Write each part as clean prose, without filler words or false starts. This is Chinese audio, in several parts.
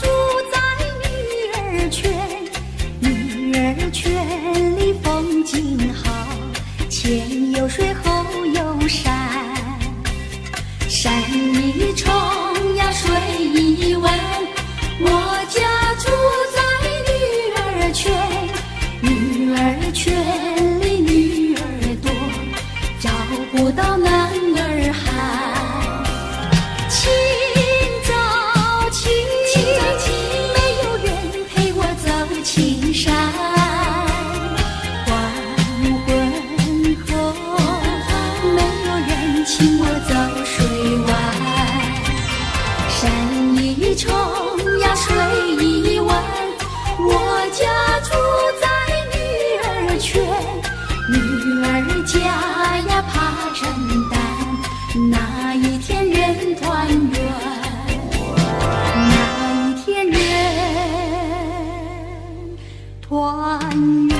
住在女儿圈，女儿圈里风景好，前有水后有山，山一重呀水一弯，我家住在女儿圈，女儿圈里女儿多，找不到男儿汉。清早起，没有人陪我走青山，黄昏后，没有人请我走水湾。山一重呀水一弯，我家住在女儿圈，女儿家呀爬山丹，那一天人团圆，那一天人团圆。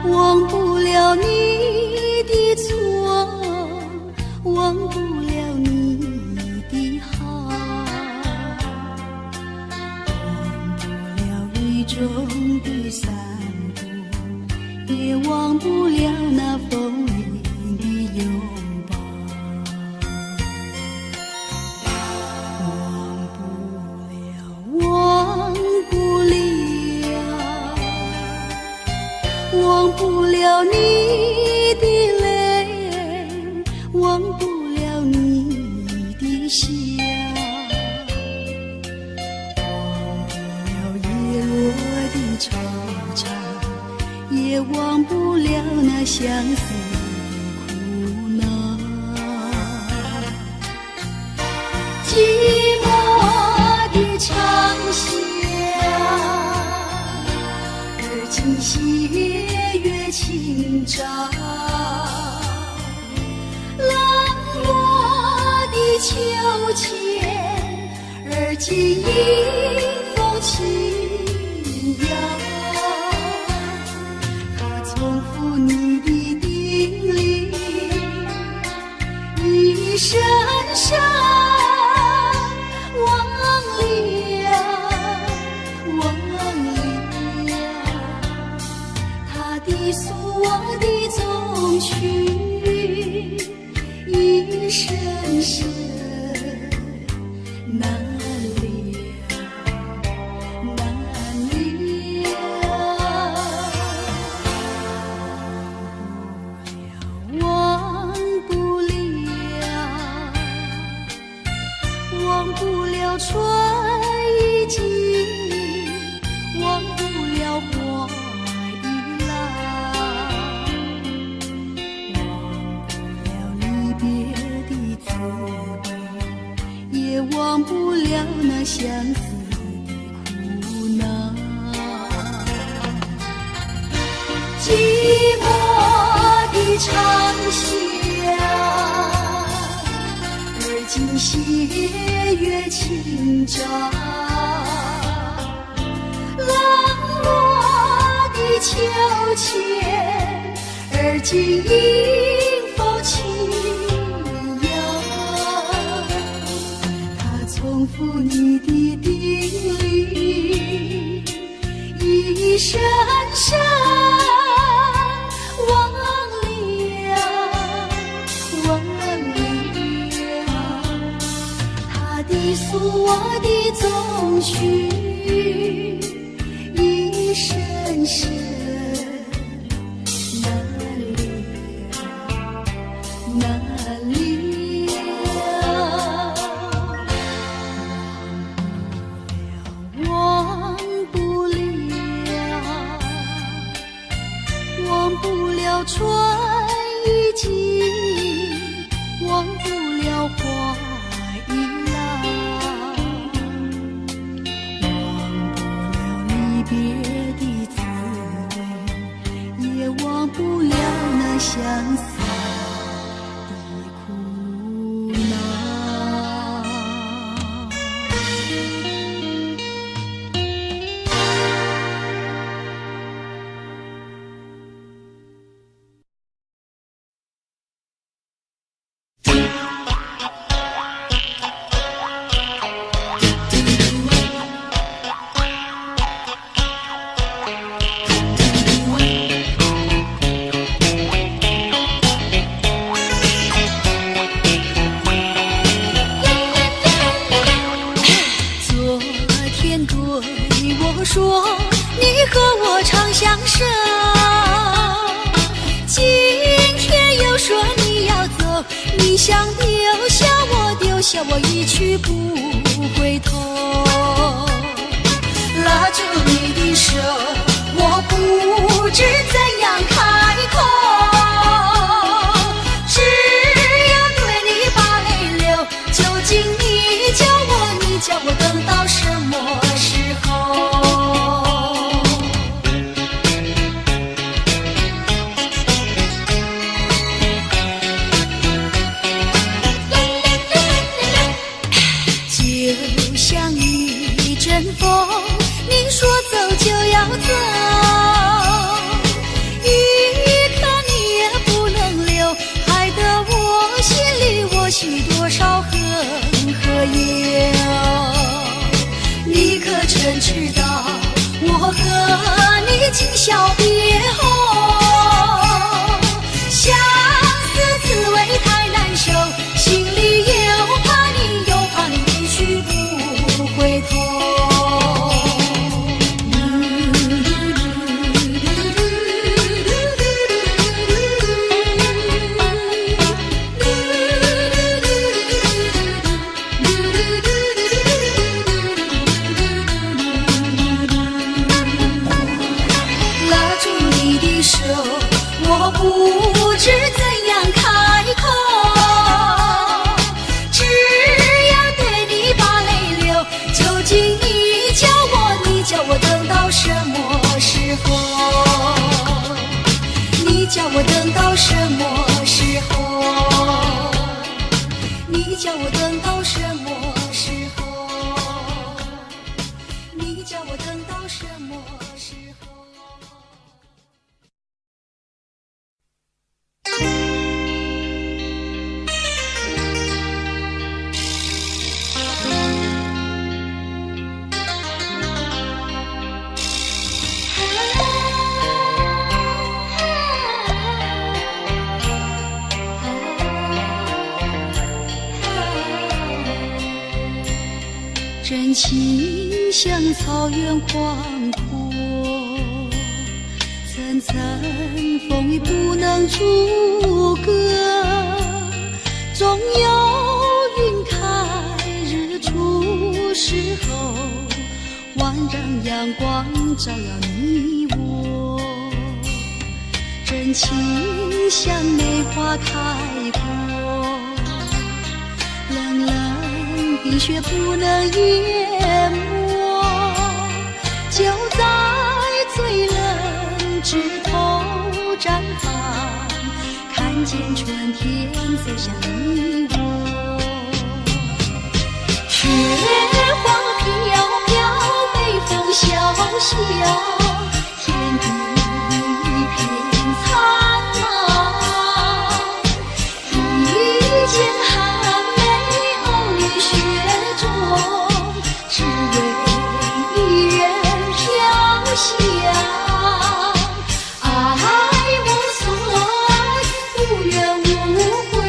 忘不了你的错，忘不了你的好，忘不了雨中的散步，也忘不了那风里的拥抱，忘不了，忘不了，忘不了你的泪，忘不了你的笑，忘不了叶落的惆怅，也忘不了那相思的苦恼。寂寞的长巷，而今斜月清照，冷落的秋千，而今迎风轻摇。它重复你的叮咛，一声声忘了，忘了他的诉我的衷曲，一声声难了，难了，忘不了，忘不了春已尽，忘不了花已老，忘不了离别的滋味，也忘不了那相思的苦恼。寂寞的长巷，而今斜月清照，冷落的秋千，而今迎风轻摇。它重复你的叮咛，一声声忘了，忘了他的诉我的衷曲，一声声难了，难了，忘不了，忘不了春已尽，忘不了花已老，我说你和我长相守，今天又说你要走，你想丢下我，丢下我一去不回头。拉住你的手，我不知怎样开口，只要对你把泪流。究竟你叫我等到什么时候？就像一阵风，你说走就要走，一刻你也不能留，害得我心里我许多少恨和忧。你可真知道我和你今宵别后，相思滋味太难受，心里又怕你一去不回头。我不知怎样开口，只要对你把泪流。究竟你叫我等到什么时候？你叫我等到什么时候？你叫我等到什么时候？你叫我等到什么时候？真情像草原广阔，层层风雨不能阻隔，总有云开日出时候，万丈阳光照耀你我。真情像梅花开过，冷冷冰雪不能淹没，就在最冷枝头绽放，看见春天走向你我。雪花飘飘，北风萧萧，天地一片苍茫，一见寒梅偶遇雪中，只为一人飘香。爱无所，无怨无悔，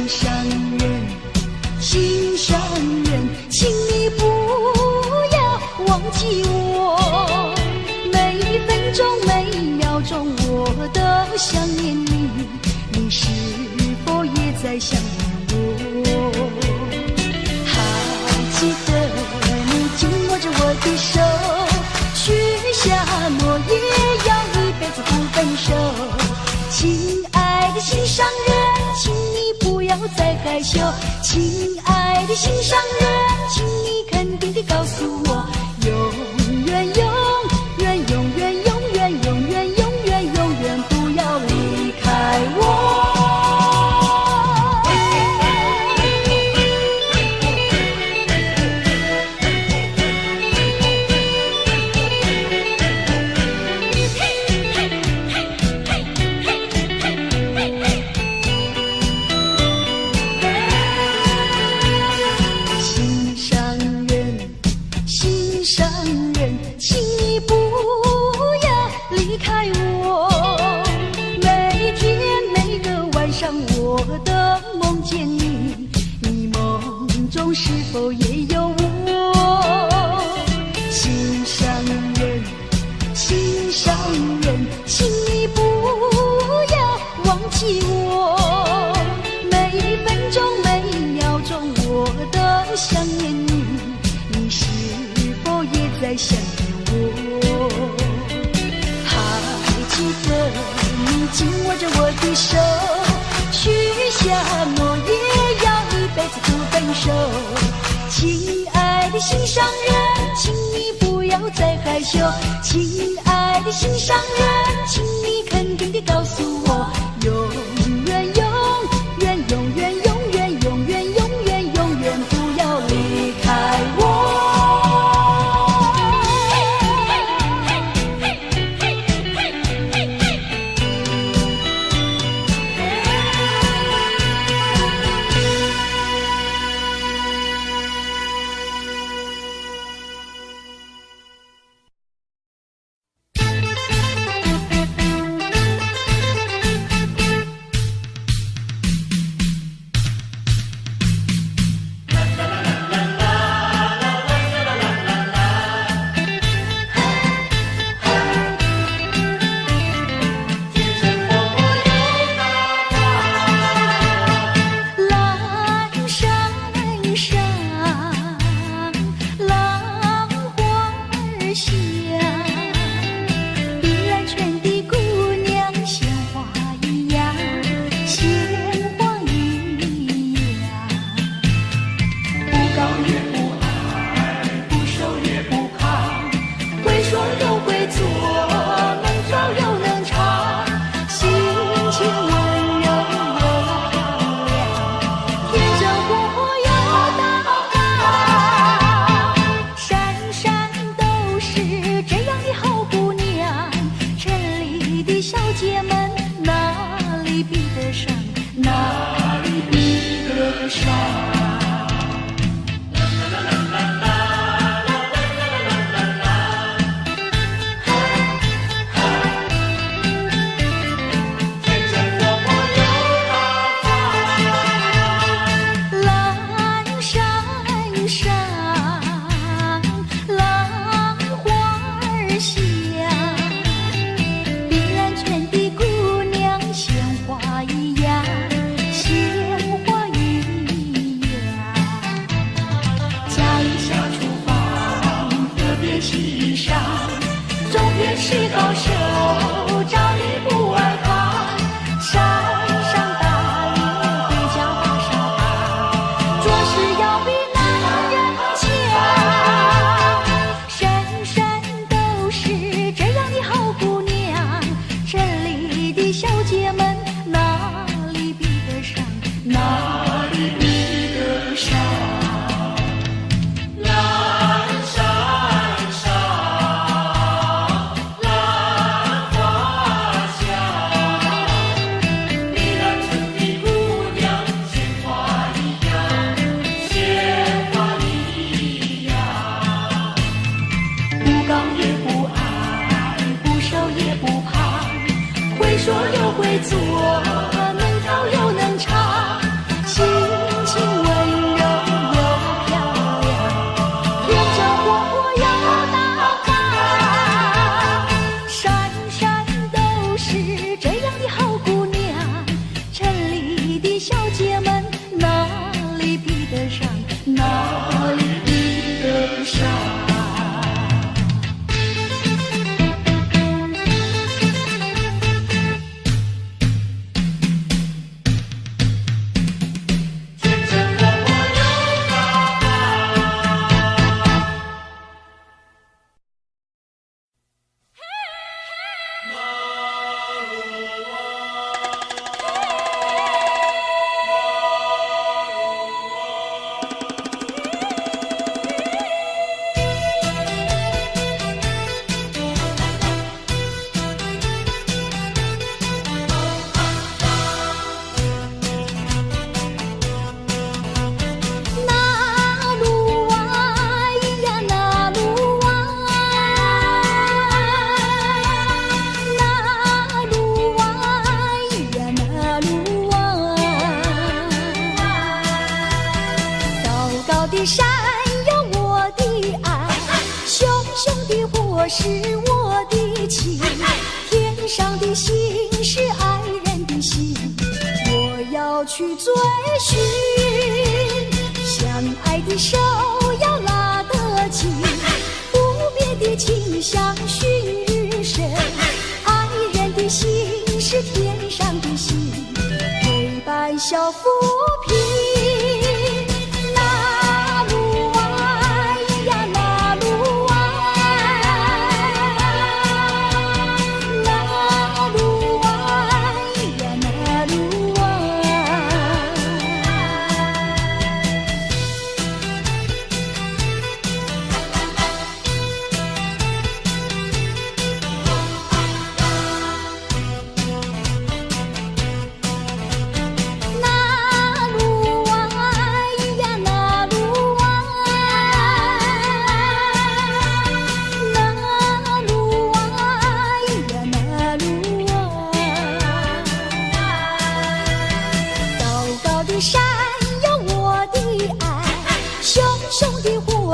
上人，心上人，请你不要忘记我，每一分钟每一秒钟我都想念你，你是否也在想念我？还记得你紧握着我的手，许下诺言要一辈子不分手。亲爱的心上人，请你不要再害羞，亲爱的心上人，请你肯定地告诉我，永远永远永远永远永远永远永远不要离开我。是否也有我？心上人，心上人，请你不要忘记我，每一分钟每一秒钟我都想念你，你是否也在想念我？还记得你紧握着我的手，许下诺言要一辈子不分手。亲爱的心上人，请你不要再害羞，亲爱的心上人，请你肯定地告诉我，永远永远永远永远永远永远永远不要离开我。的山有我的爱，熊熊的火是我的情，天上的星是爱人的心，我要去追寻，相爱的手要拉得紧，不变的情相寻日深，爱人的心是天上的星，陪伴小浮萍。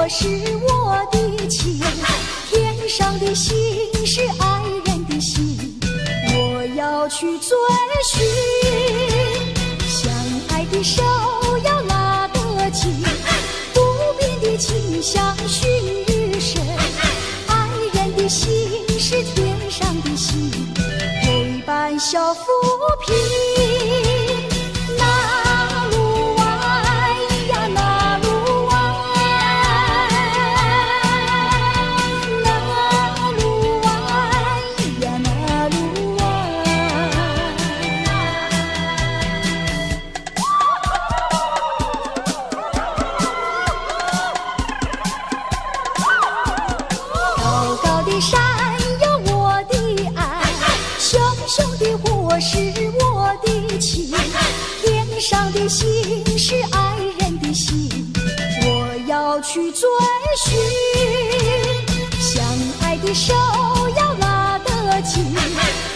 是我的情，天上的星是爱人的心，我要去追寻，相爱的手要拉得紧，不变的情相寻日深，爱人的心是天上的星，陪伴小浮萍。是我的情，天上的星是爱人的心，我要去追寻，相爱的手要拉得紧，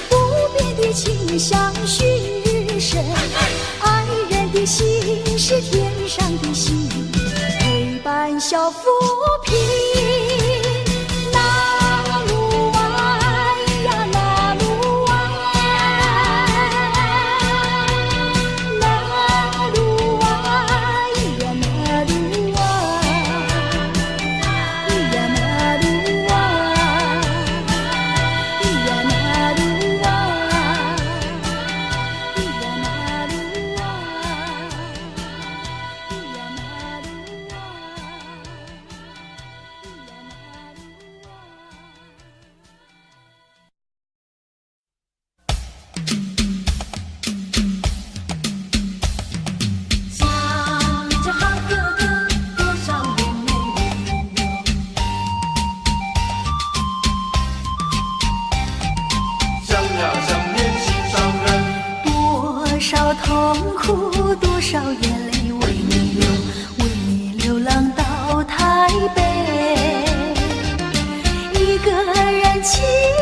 不变的情相寻日深，爱人的心是天上的星，陪伴小浮萍。痛苦多少眼泪为你流，为你流浪到台北。一个人寂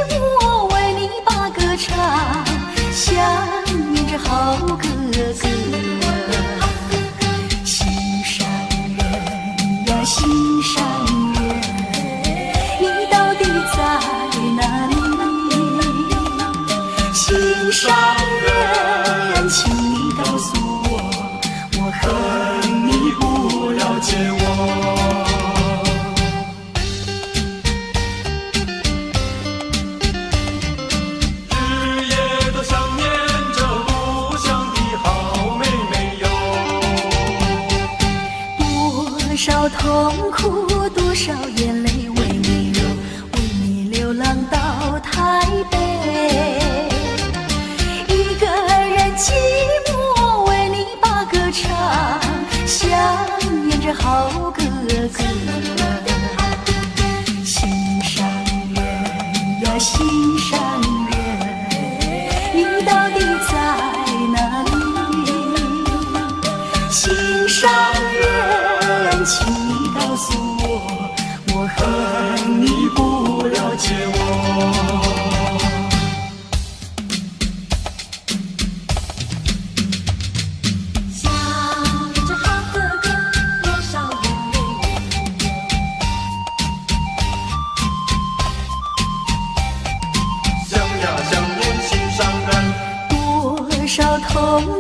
寞为你把歌唱，想念着好哥哥。心上人呀心上人，你到底在哪里？心上人，请你告诉我，我恨你不了解我。日夜都想念着故乡的好妹妹哟。多少痛苦，多少眼泪为你流，为你流浪到台北。寂寞为你把歌唱，想念着好哥哥。心上人呀心上人，你到底在哪里？心上人，请你告诉我，我恨你不了解我。想念着好哥哥，多少眼泪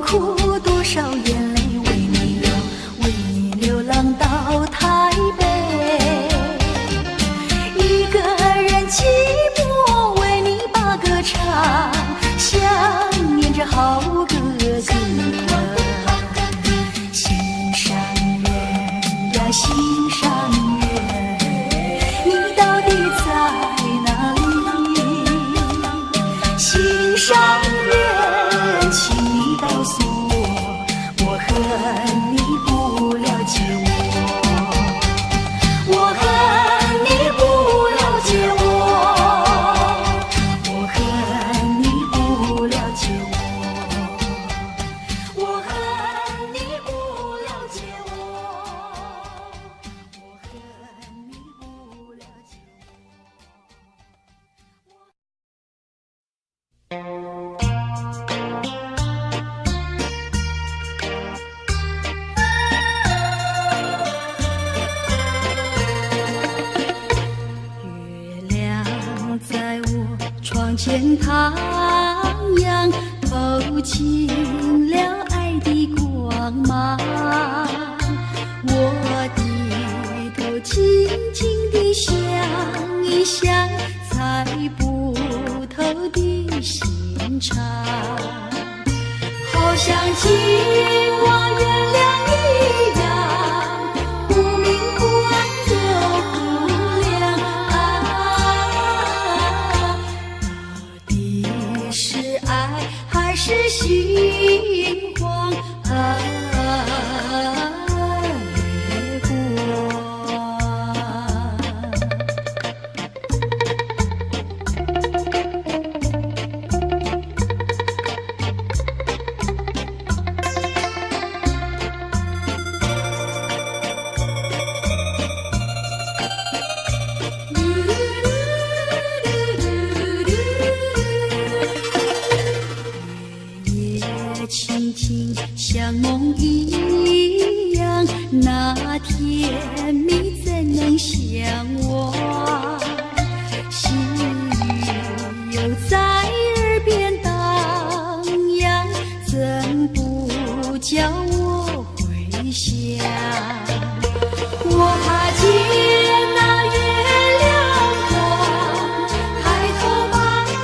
苦，多少眼泪为你流，为你流浪到台北。一个人寂寞，为你把歌唱，想念着好哥哥。心上人呀，心上人，你到底在哪里？心上人，请你告诉我，我恨你不了解我，我恨你不了解我，我恨你不了解我，我恨你不了解我，我恨你不了解月亮在我窗前徜徉，透进了爱的光芒。我低头静静地想一想，猜不透的心肠，好像今晚月亮一样，不明不暗又不亮到底是爱还是心慌月光。夜夜轻轻像梦一样，那甜蜜怎能相忘？细雨又在耳边荡漾，怎不叫我回想？我怕见那月亮光，抬头把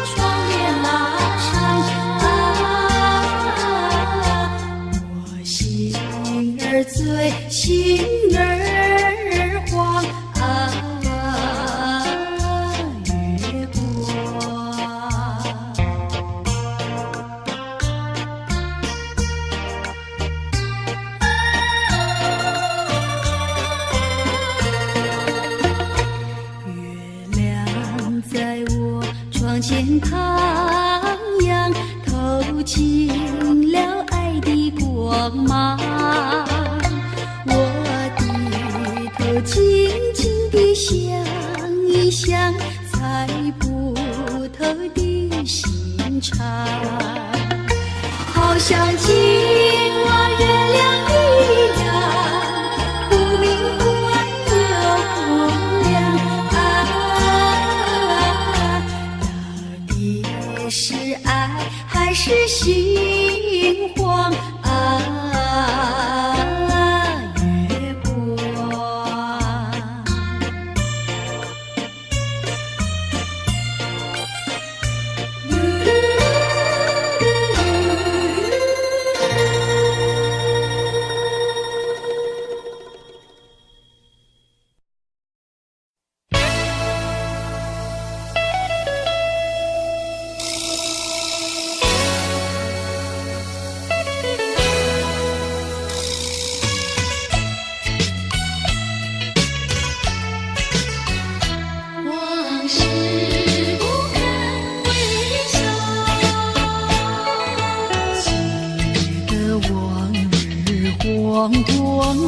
窗帘拉上我心儿醉，心儿慌月光。月亮在我窗前徜徉，透进了爱的光芒。我低头静静地想一想，猜不透的心肠，好像今晚月亮一样，不明不暗又不亮到底是爱还是心慌月光。往事不堪回首，记得往日晃动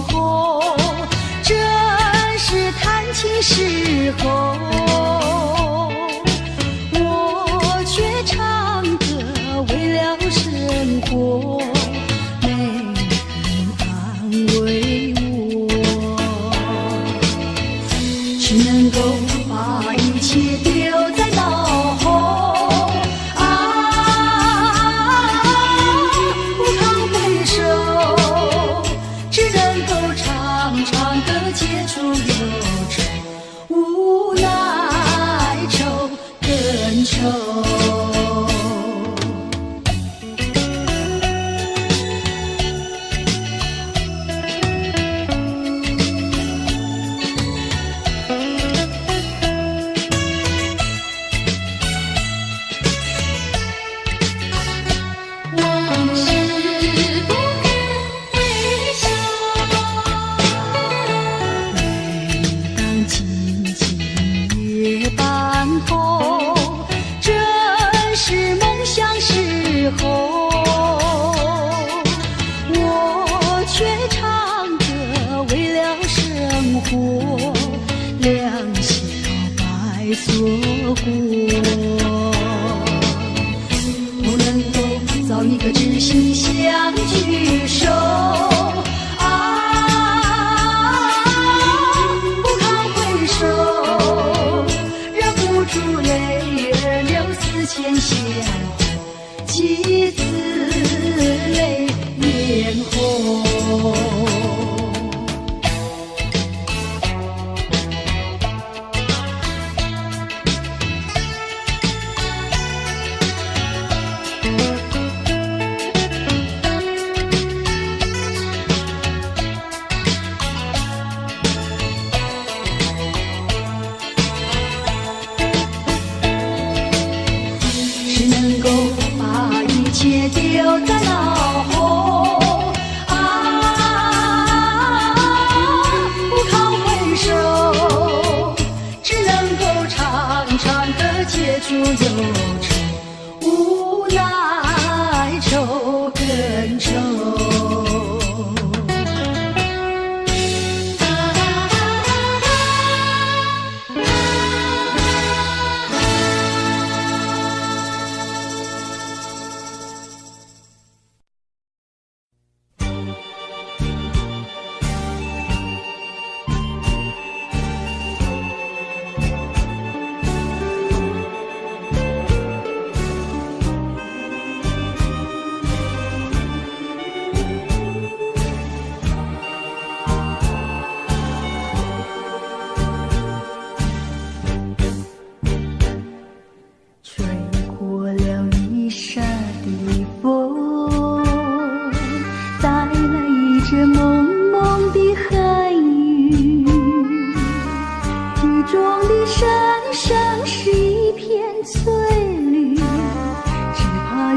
后，正是谈情时候，我却唱歌为了生活，没人安慰我，只能够把一切丢在脑后不亢不长的解除忧愁，无奈愁更愁。不能够早一个知心相聚首啊，不堪回首，忍不住泪儿流思前相会，几次泪眼红。丢在脑后啊，不堪回首，只能够长长的解除忧愁，无奈愁更愁。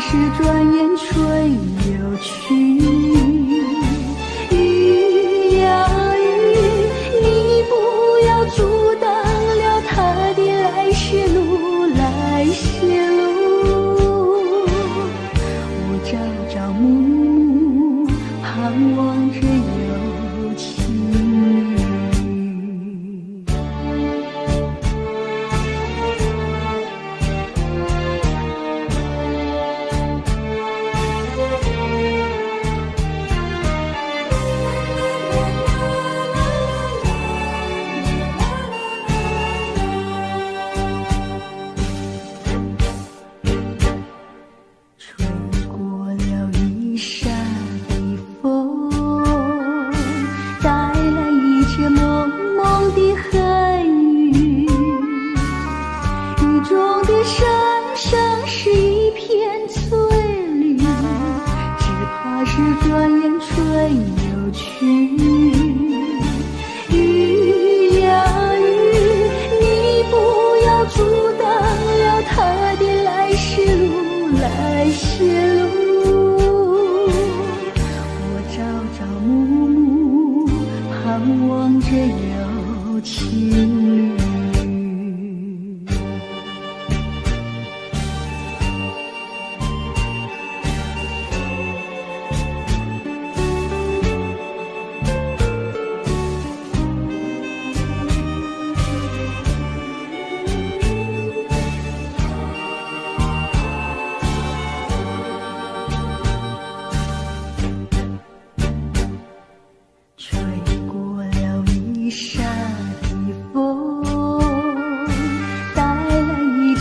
是转眼春又去，雨呀雨，你不要阻挡了他的来时路，来时路。我朝朝暮暮，盼望着有情侣。转眼春又去，雨呀雨，你不要阻挡了他的来时路，来时路。我朝朝暮暮，盼望着有情侣。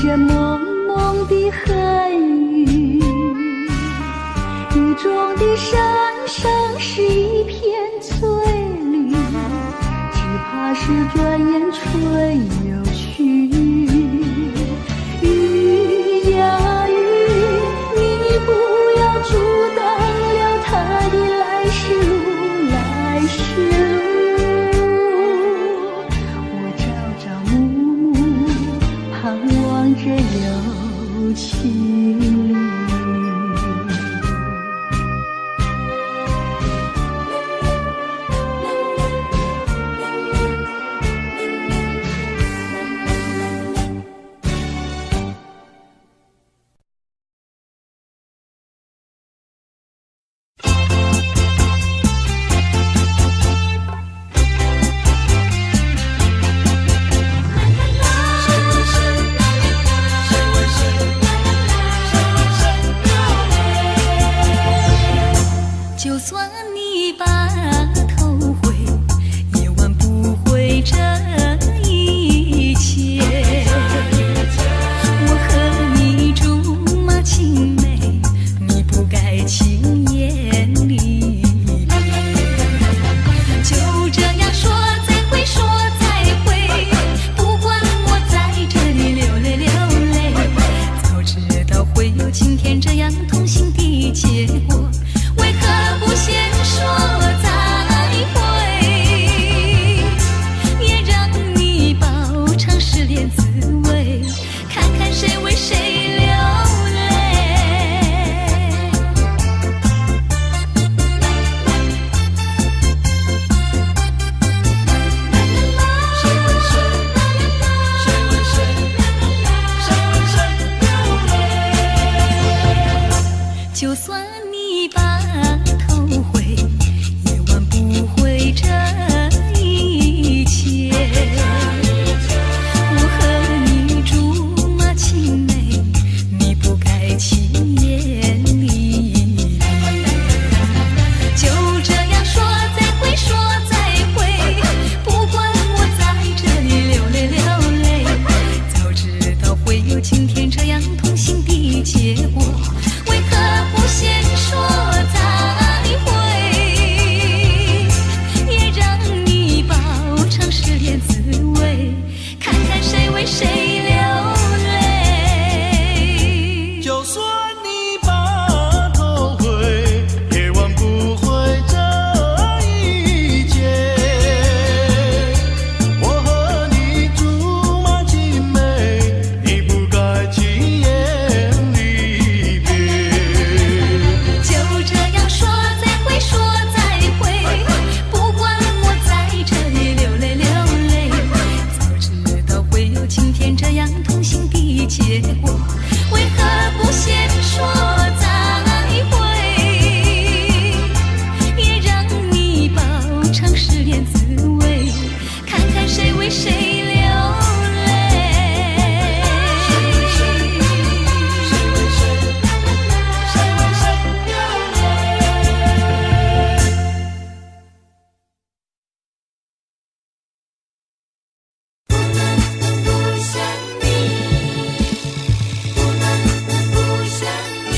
这蒙蒙的恨雨，雨中的山上是一片翠绿，转眼春又去。雨呀雨，你不要阻挡了他的来时路，来时路。我朝朝暮暮，盼望着有情。就算你把头回，也挽不回这一切。我和你竹马青梅，你不该轻言离别。就这样说再会，说再会，不管我在这里流泪流泪。早知道会有今天这样痛心的结果，为何不先说再会，也让你饱尝失恋滋味，看看谁为谁流泪。谁为谁？谁为谁？谁为谁流泪？就算你把头回，也挽不回这一切。我和你竹马青梅，你不该轻言离别。就这样说再会，说再会，不管我在这里流泪流泪。早知道会有今天这样痛心的结果，为何不先说再会，也让你饱尝失恋滋味，看看谁为谁流泪。就算你把头回，也挽不回这一切。我和你竹马青梅，你不该轻言离别。就这样说再会，说再会，不管我在这里流泪流泪。早知道会有今天这样痛心的结果，为何不先说再会，也让你饱尝失恋滋味，看看谁为谁流泪。谁为谁？谁为谁？谁为谁流泪？不能不想你，不能不想你。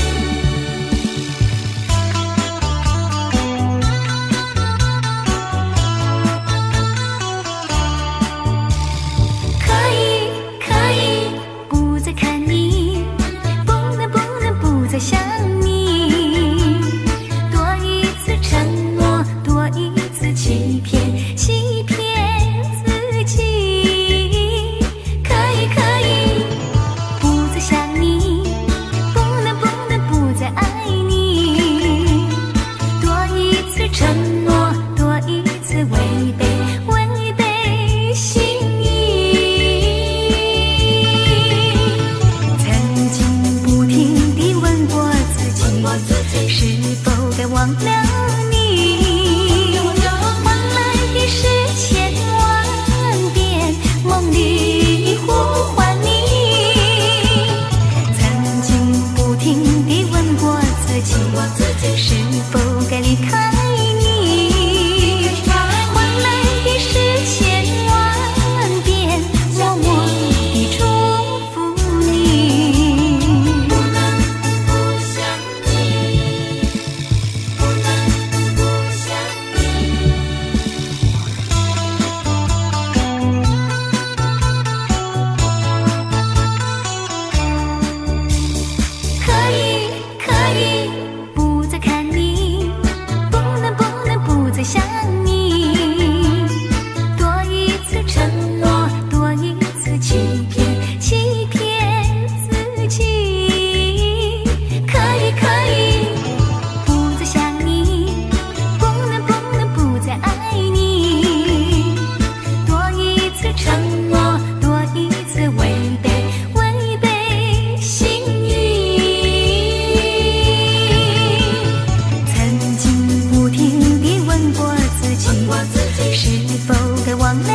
是否该忘了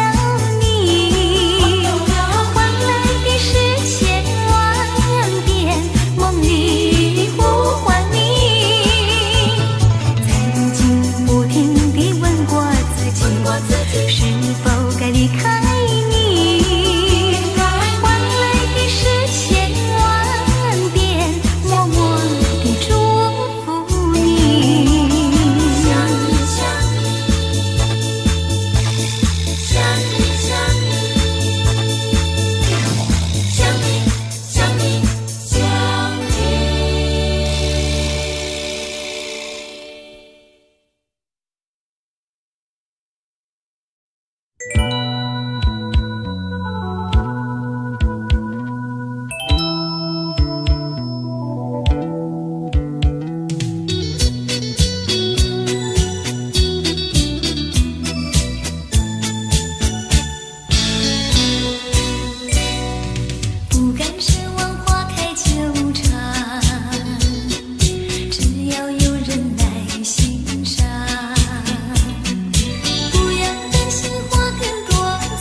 你？换来的是千万遍梦里呼唤你。曾经不停地问过自己，是否该离开你？换来的是千万遍默默地祝福你。想你想你想你想不敢奢望花开久长，只要有人来欣赏。不要担心花更多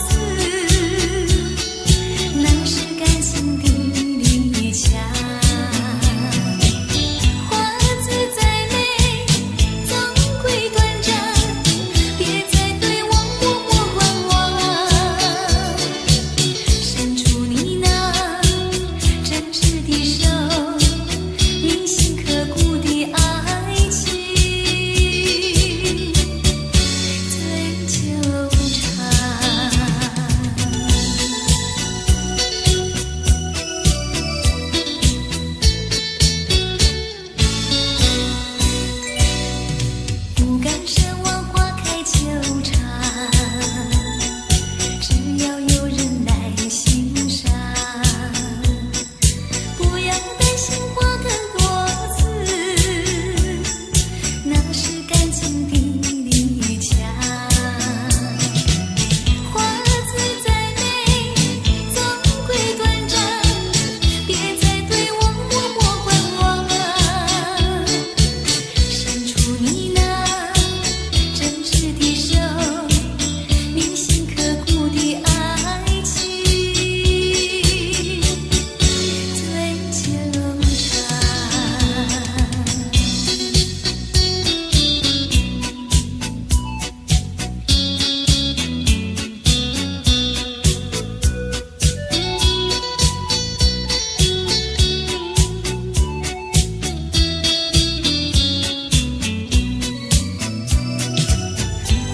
刺，那是感情的离墙。花自再美，总归短暂，别再对我默默观望。伸出你那真挚的手，铭心刻骨的爱情最纠缠。不敢奢望花开久长，只要有人来欣赏。不要担心花更多刺，那是感情的离墙。花自再美，总归短暂，别再对我默默观望。伸出你那真挚的手，铭心刻骨的爱情最纠缠。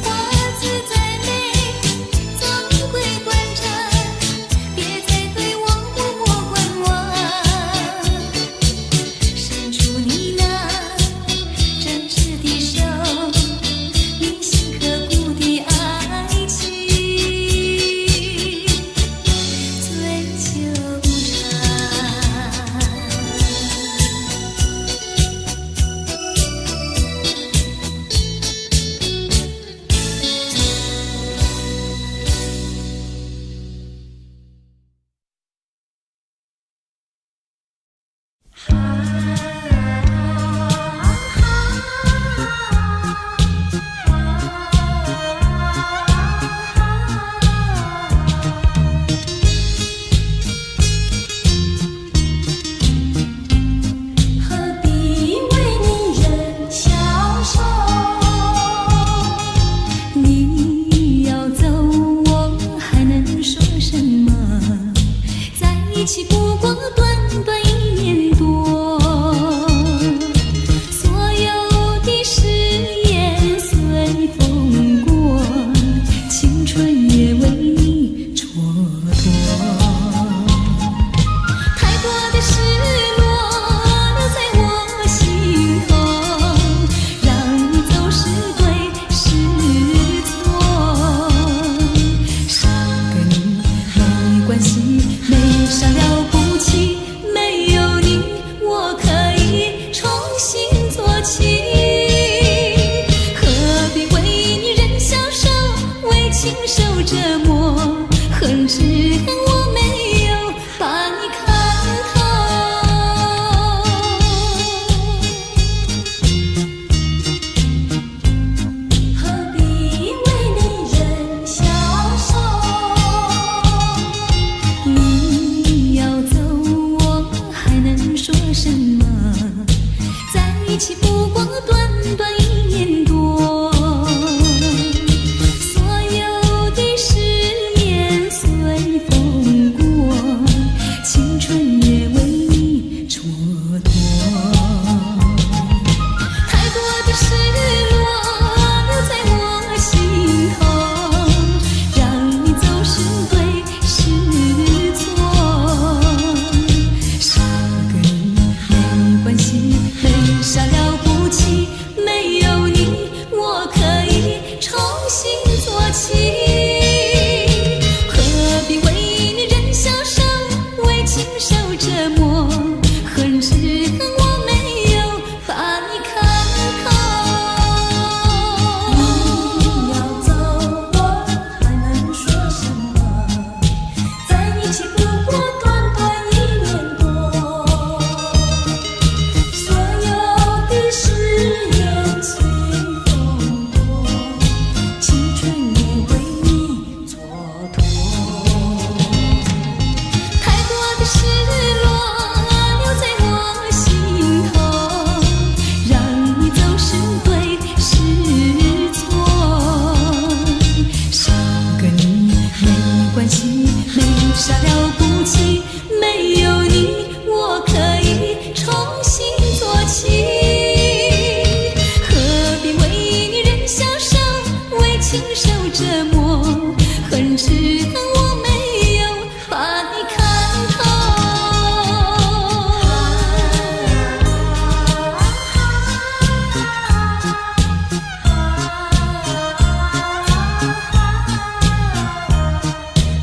花自再美，总归短暂，别再对我默默观望。伸出你那真挚的手，铭心刻骨的爱情最纠缠。何必为你人消瘦？你要走，我还能说什么？在一起不过短短1年多，所有的誓言随风过，青春也为你蹉跎。太多的失落留在我心头，让你走是对是错。少个你没关系，没啥了不起，没有你我可以重新做起。何必为你人消瘦，为情受折磨？恨只恨我没有把你看透。何必为你做起？何必为女人消受，为情受折磨？恨是恨我没有把你看透。你要走，我还能说什么？在一起不过短短1年多，所有的誓言随风过，青春也为你蹉跎。太多的失落留在我心头，让你走是对是错。少个你没关系，没啥了不起，没有你我可以重新做起。何必为女人消受，为情受折磨？恨是恨我没有把你看透。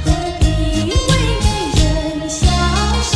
何必为女人消受？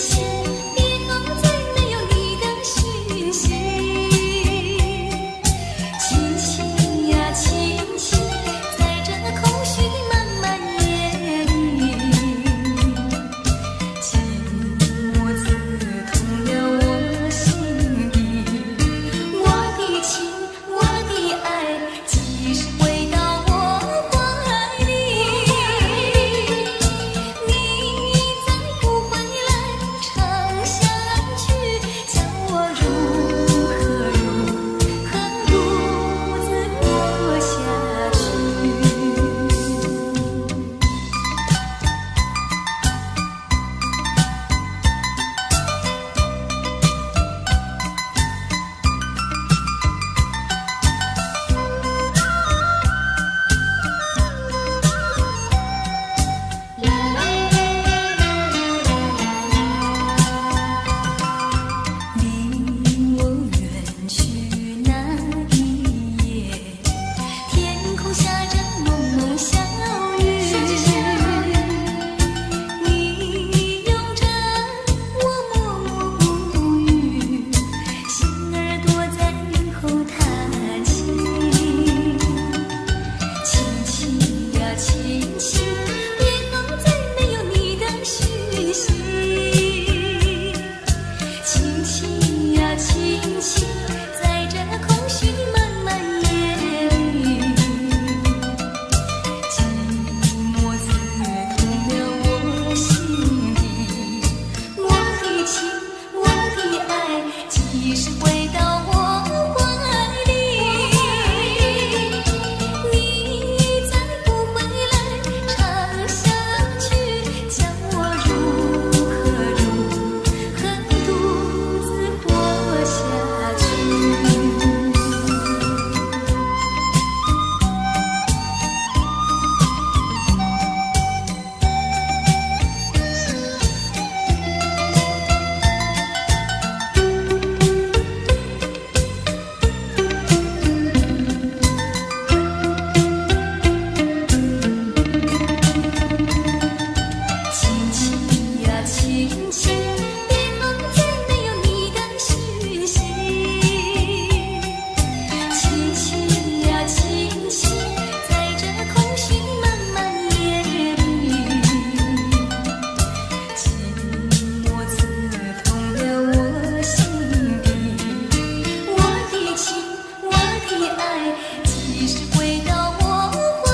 息，别放再没有你的讯息。亲亲呀亲亲，在这空虚的漫漫夜里，寂寞刺痛了我心底。我的情，我的爱，几时回到我怀里？你再不回来，唱下去，叫我如何独自活下去？离我远去那一夜，天空下着蒙蒙小雨。你拥着我默默无语，心儿躲在雨后叹息。亲亲呀亲亲，别放再没有你的讯息。亲亲呀亲亲，在这空虚漫漫夜里，寂寞刺痛了我心底。我的情，我的爱，几时回到我怀里？你再不回来，唱下去，叫我如何独自活下去？亲亲呀亲亲，别放再没有你的讯息。亲亲呀亲亲，在这空虚漫漫夜里，寂寞刺痛了我心底。我的情，我的爱，几时回到我怀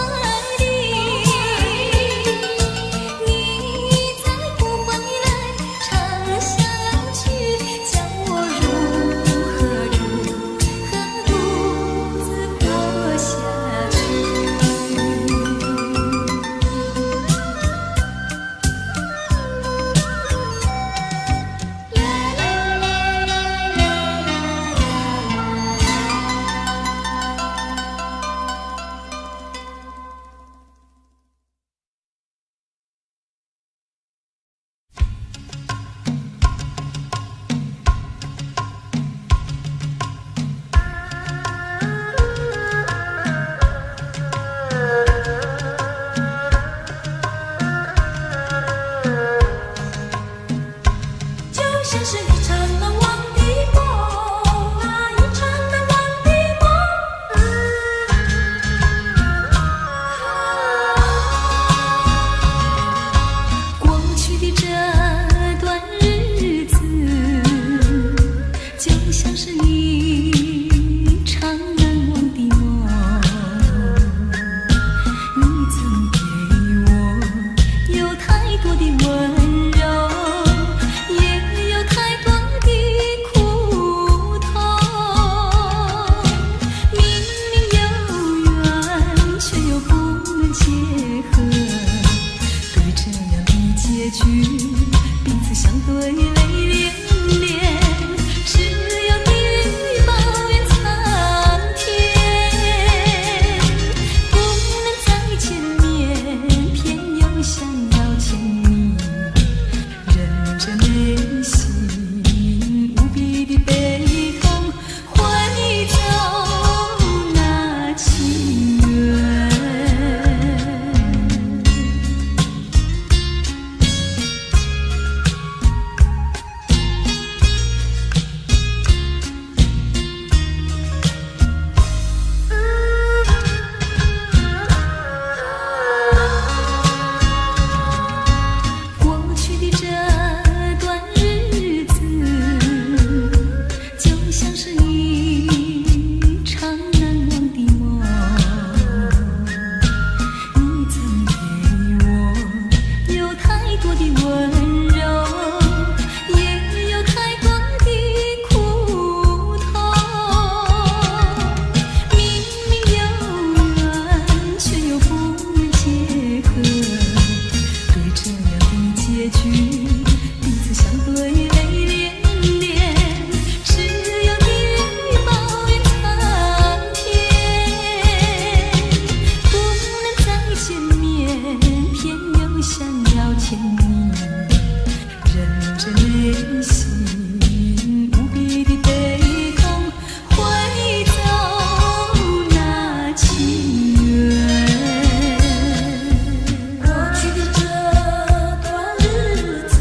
里？你再不回来，唱下去，叫我如何独自活下去？就像是一场难忘的梦啊，一场难忘的梦。过去的这段日子，就像是一场难忘的梦。你曾给我有太多的温柔，也有太多的苦痛。明明有缘，却又不能结合。对这样的结局，彼此相对泪涟涟。只有地狱抱怨苍天，不能再见面，偏又想要见你。忍着内心无比的悲痛，回走那情缘。去，彼此相对泪涟涟，只有你抱怨苍天，不能再见面，偏又想要牵你，认真内心无比的悲痛，会走那情缘。过去的这段日子，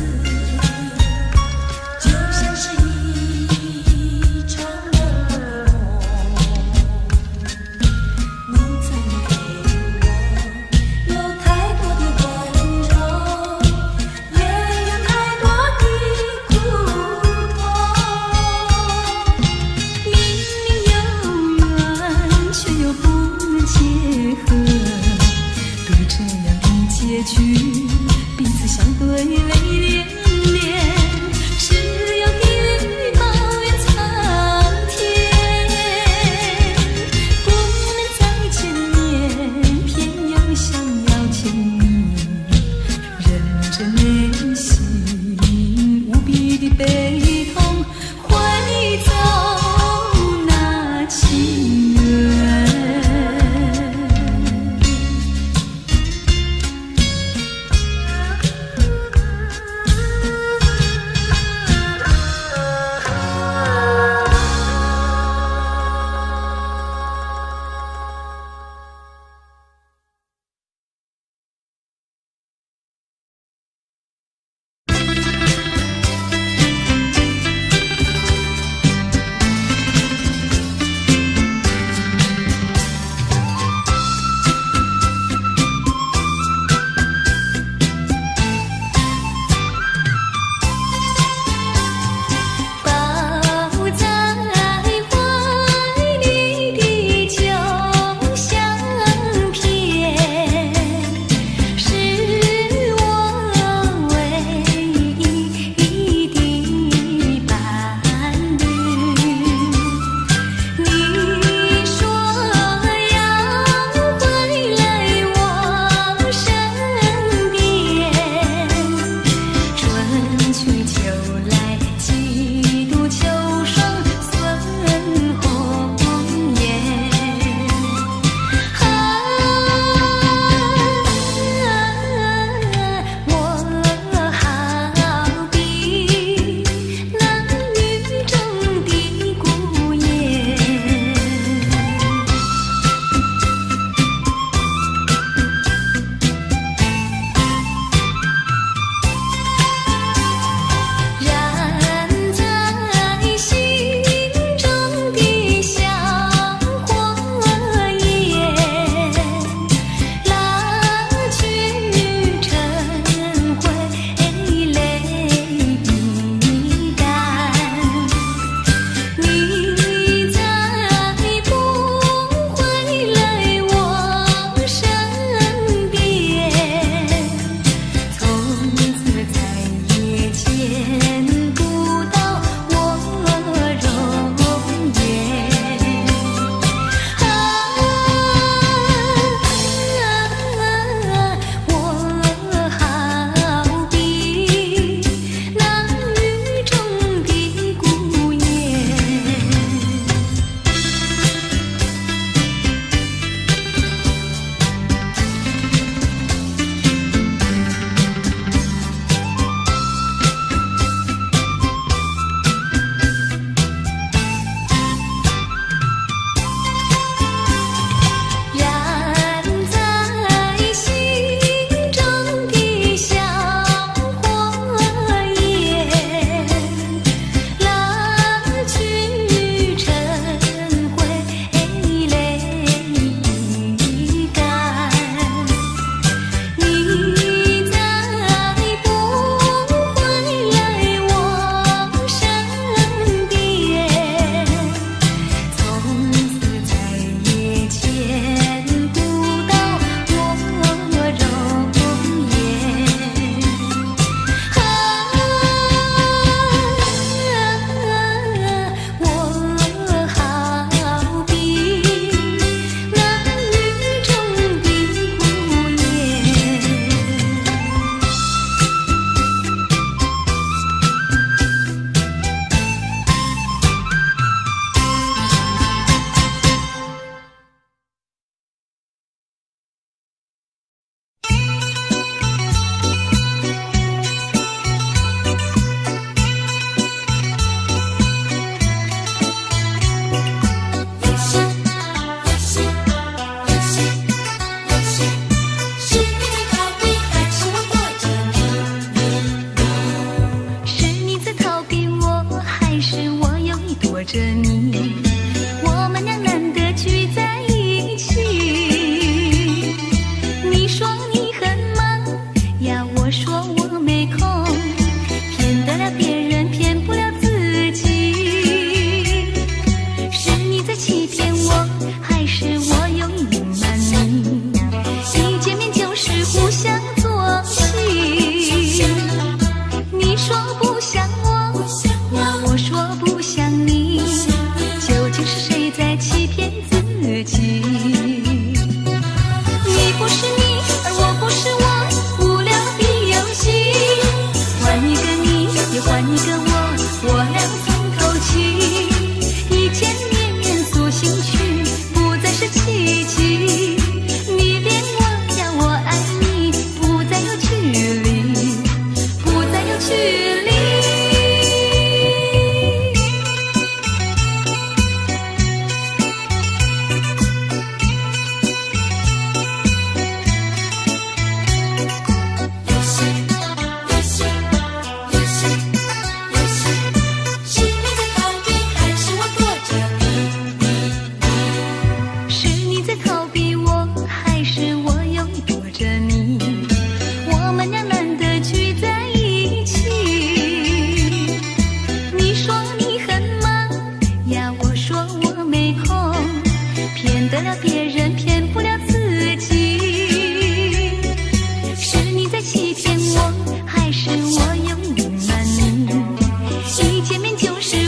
换一个我俩从头起。一见面诉心曲，不再是奇迹。你恋我呀，我爱你，不再有距离，不再有距离。岸边江水，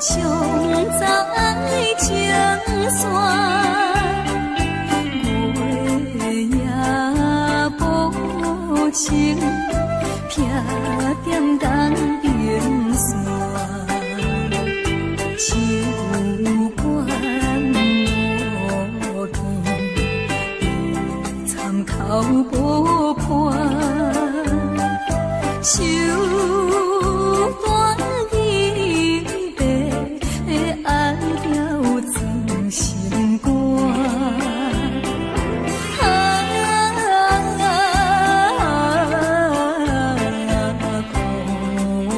上在情线，月夜无情，偏踮东边线，手管无见，参考无伴，手段已白，按条藏心肝。苦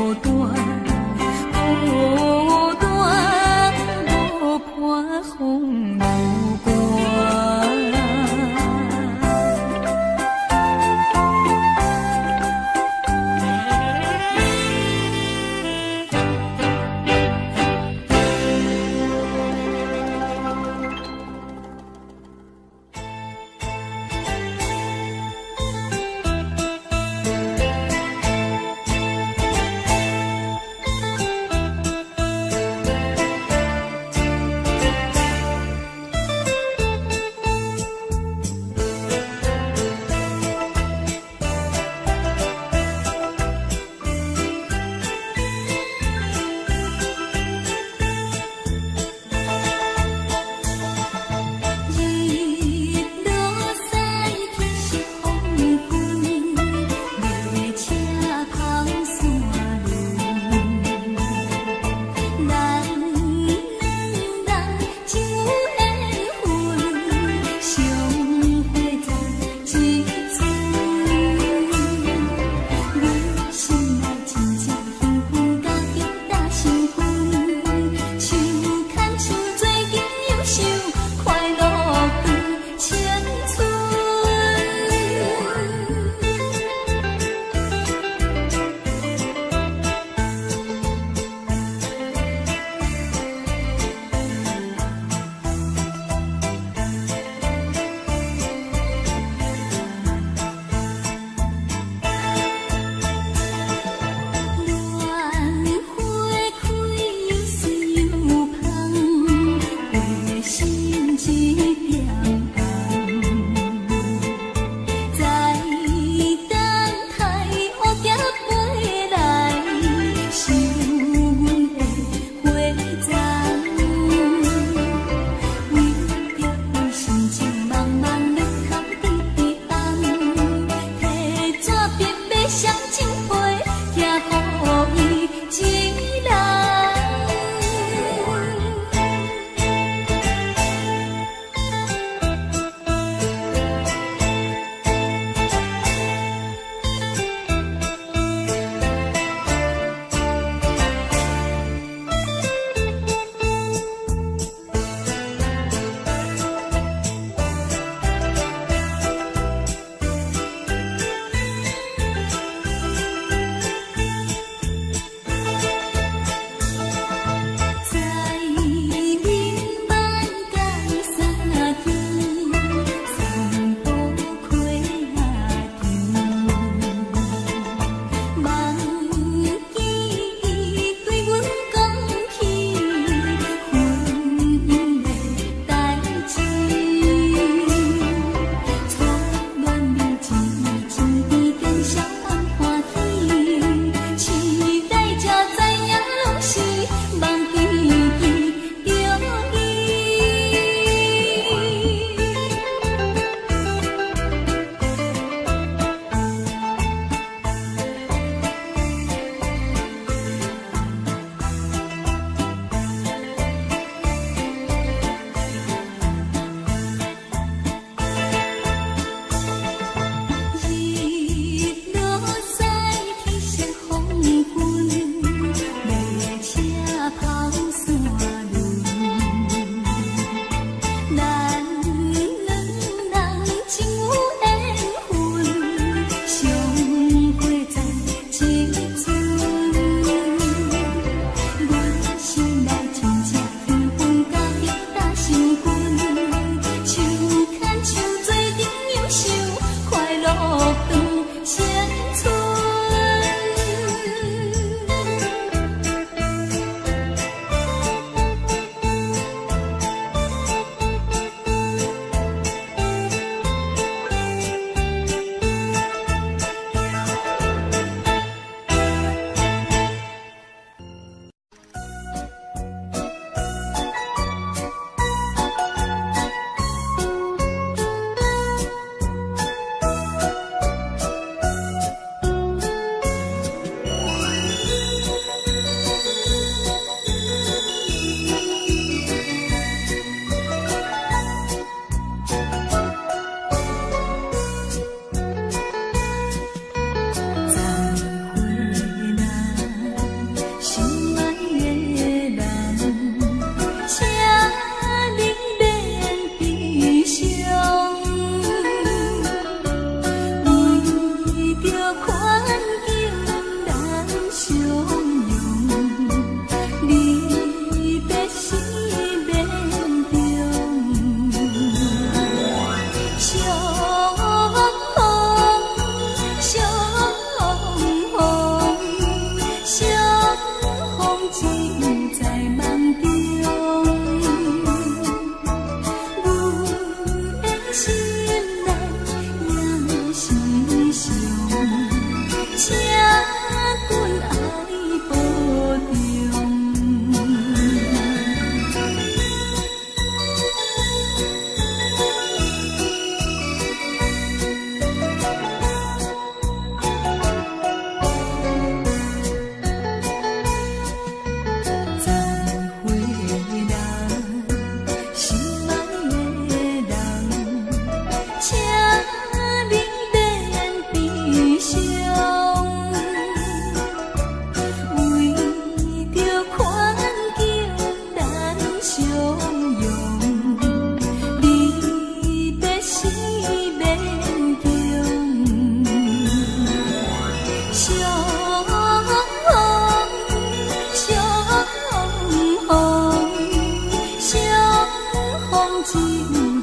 情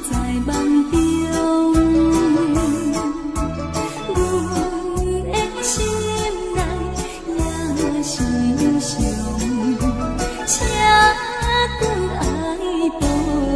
在梦中，阮的心内也是伤，请君爱保重。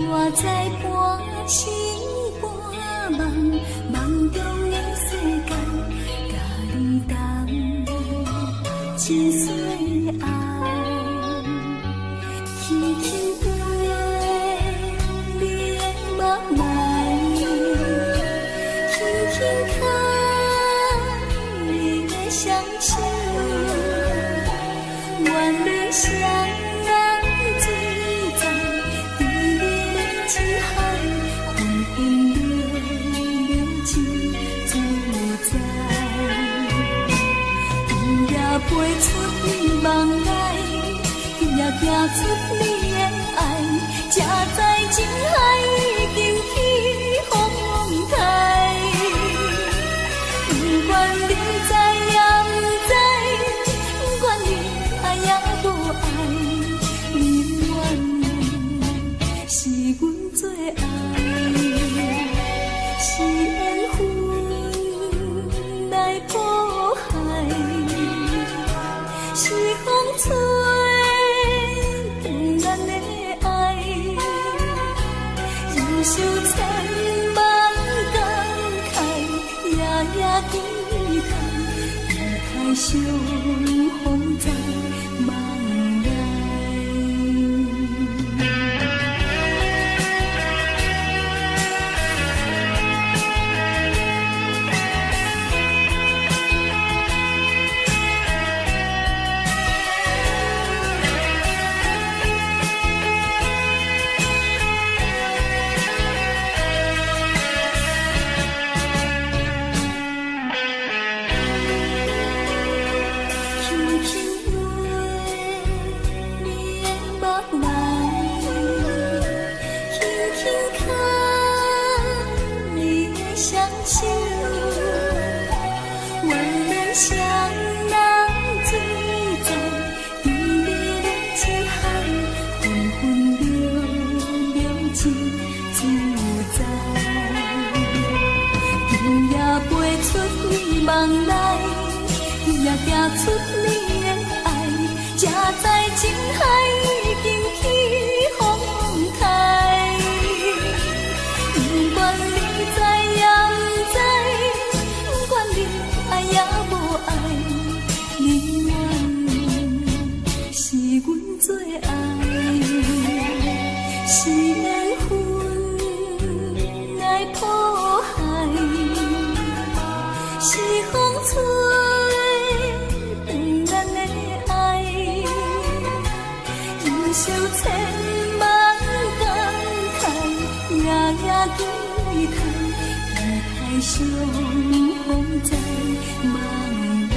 我在半生。梦，梦中的世界，甲你同真水爱。轻轻对你的目来，轻轻看你的双手，愿你双人醉在甜蜜的情海，昏昏流流真自在。伊也飞出你梦来，伊也行出你的爱，才知情海已经起风台。不管你知也不知，不管你爱也无爱，你愿是阮最爱，是缘分来破坏，是风吹断咱的爱，忍受千万感慨，夜夜低头，离开相逢在梦来。梦来，伊也行出你的爱，才知情海已经起风台。不管你知也不知，不管你爱也无爱，你愿是阮最爱，是缘分来破坏。是风吹断咱的爱，忍受千万感慨，夜夜低头，离开相逢在梦来。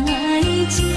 爱情。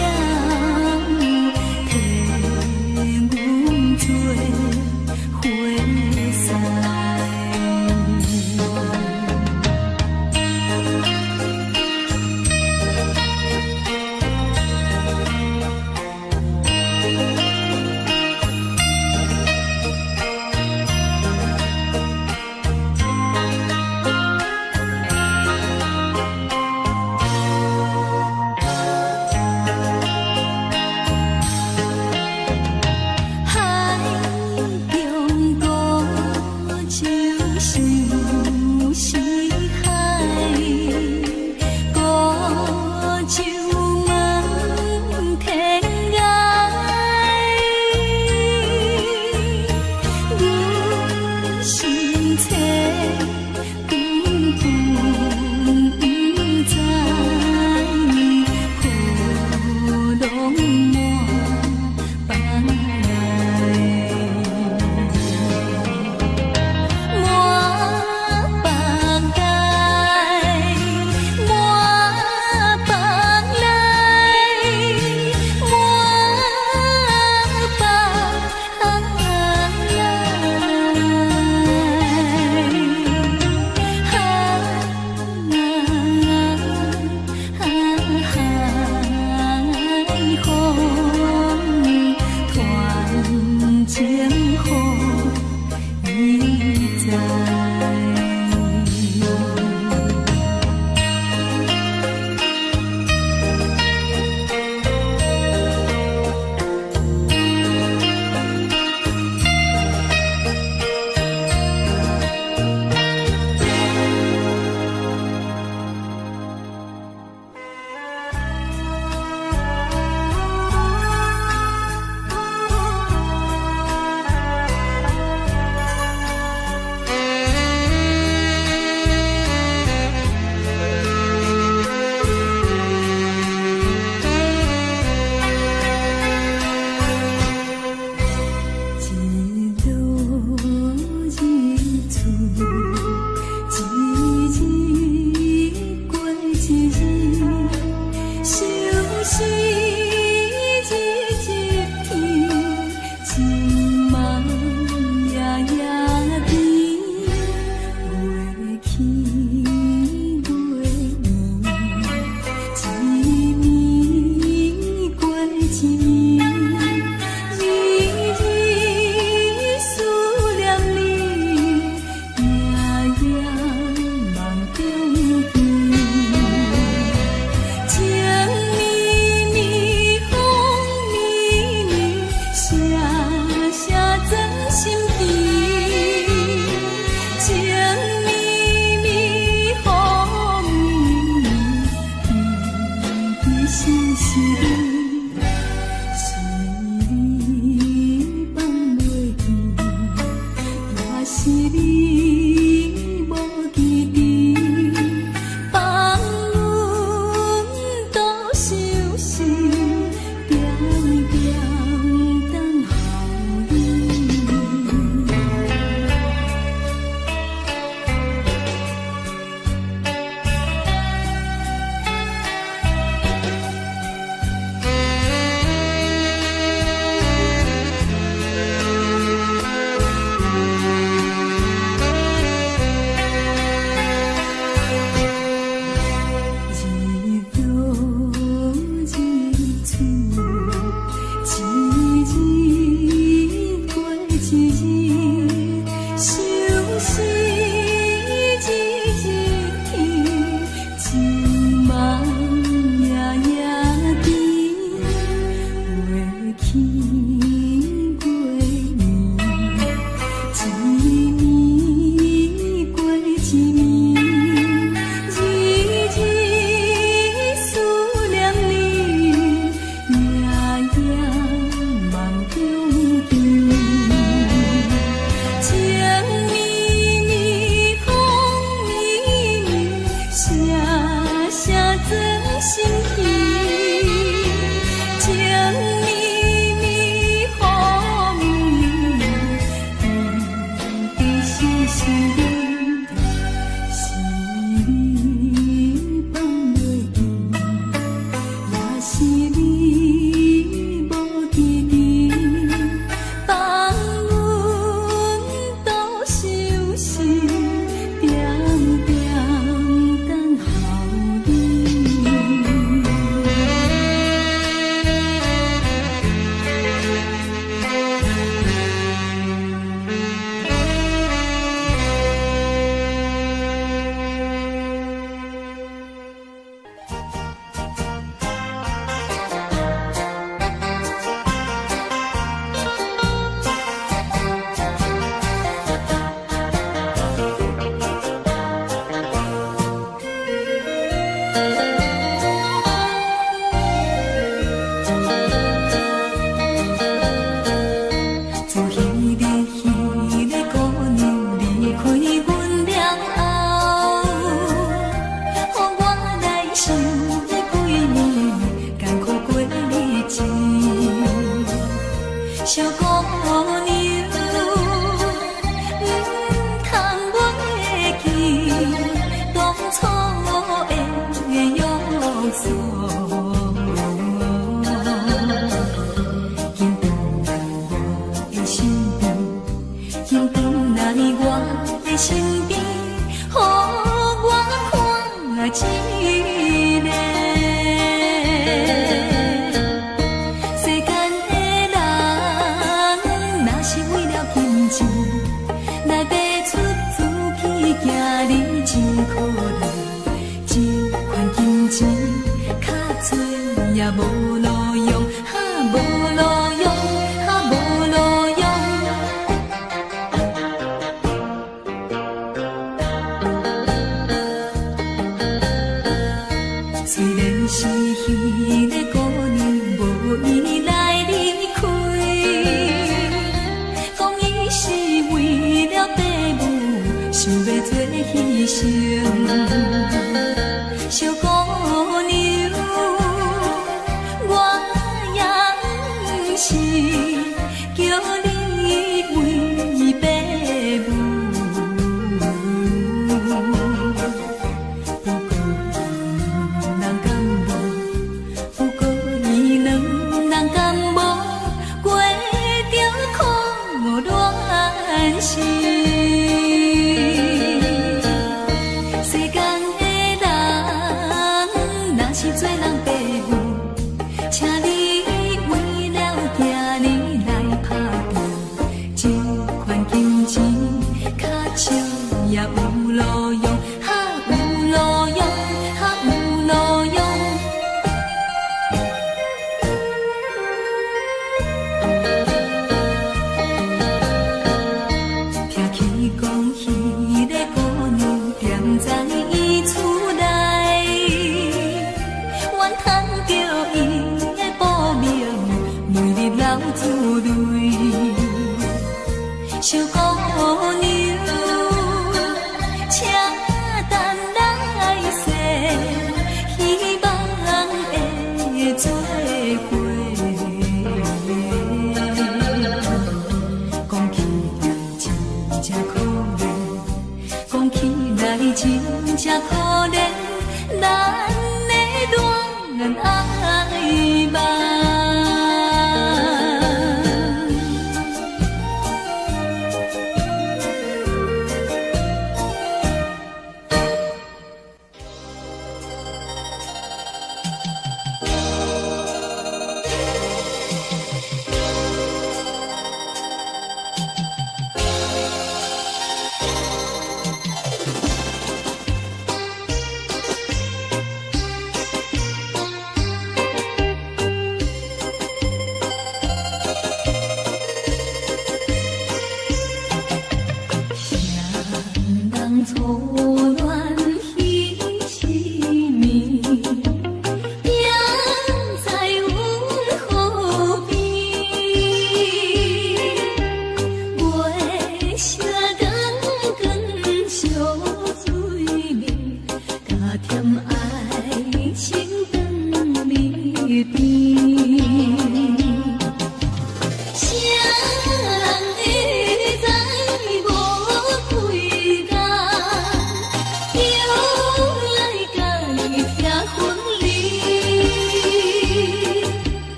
是日日天，情梦夜夜甜，月去月圆，一年过一年，日日思念你，夜夜梦中见。情绵绵，风绵绵，声声钻心田。情绵绵，风绵绵，甜甜丝丝，是你放袂记，也是你无记忆。放阮多伤心，点点等候你。日落日出，一日过一日，想是日日天，情梦夜夜甜，月去月圆，一年过一年，日日思念你，夜夜梦中见。情绵绵，风绵绵，声声钻心田。情绵绵，风绵绵，甜甜丝丝，是你放袂记，也是你无记忆。放阮多伤心，点点等候你。自彼日彼个姑娘离开阮了后，予我来想了几年艰苦过日子。小姑娘，通袂记当初的约束。请回来我的身边，予我看一个。世间的人，若是为了金钱来爬出自己，行你真可怜。这款金钱较多也无路用，无路用，无路用。虽然是彼个姑娘无意来离开，讲伊是为了爸母想要做牺牲。小姑娘，我也不是叫你为爸母。不过牵着伊的报名，每日流珠泪。小姑娘，请等来世，希望会做伙。讲起来真正可怜，讲起来真正可怜，咱的恋爱梦。错乱彼是命，也在阮河边。月色光光烧水面，加添爱情长蜜甜。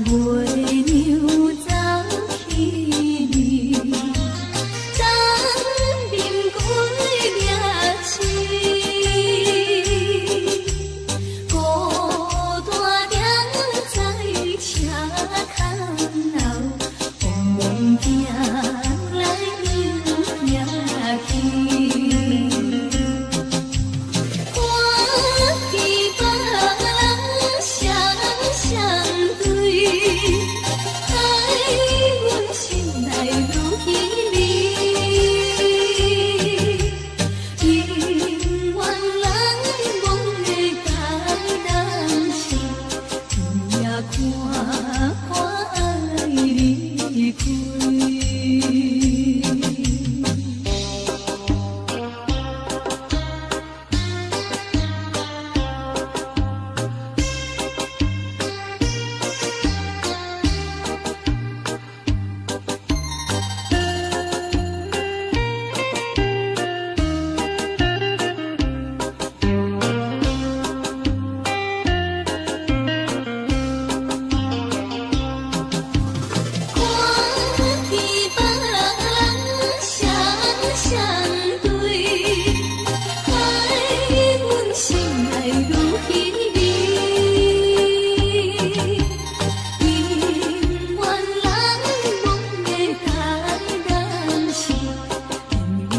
月娘走去面，当面归掠星，孤单踮在车空后，往梦行来又夜去。我希望相对。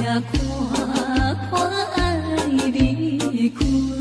看看爱离开。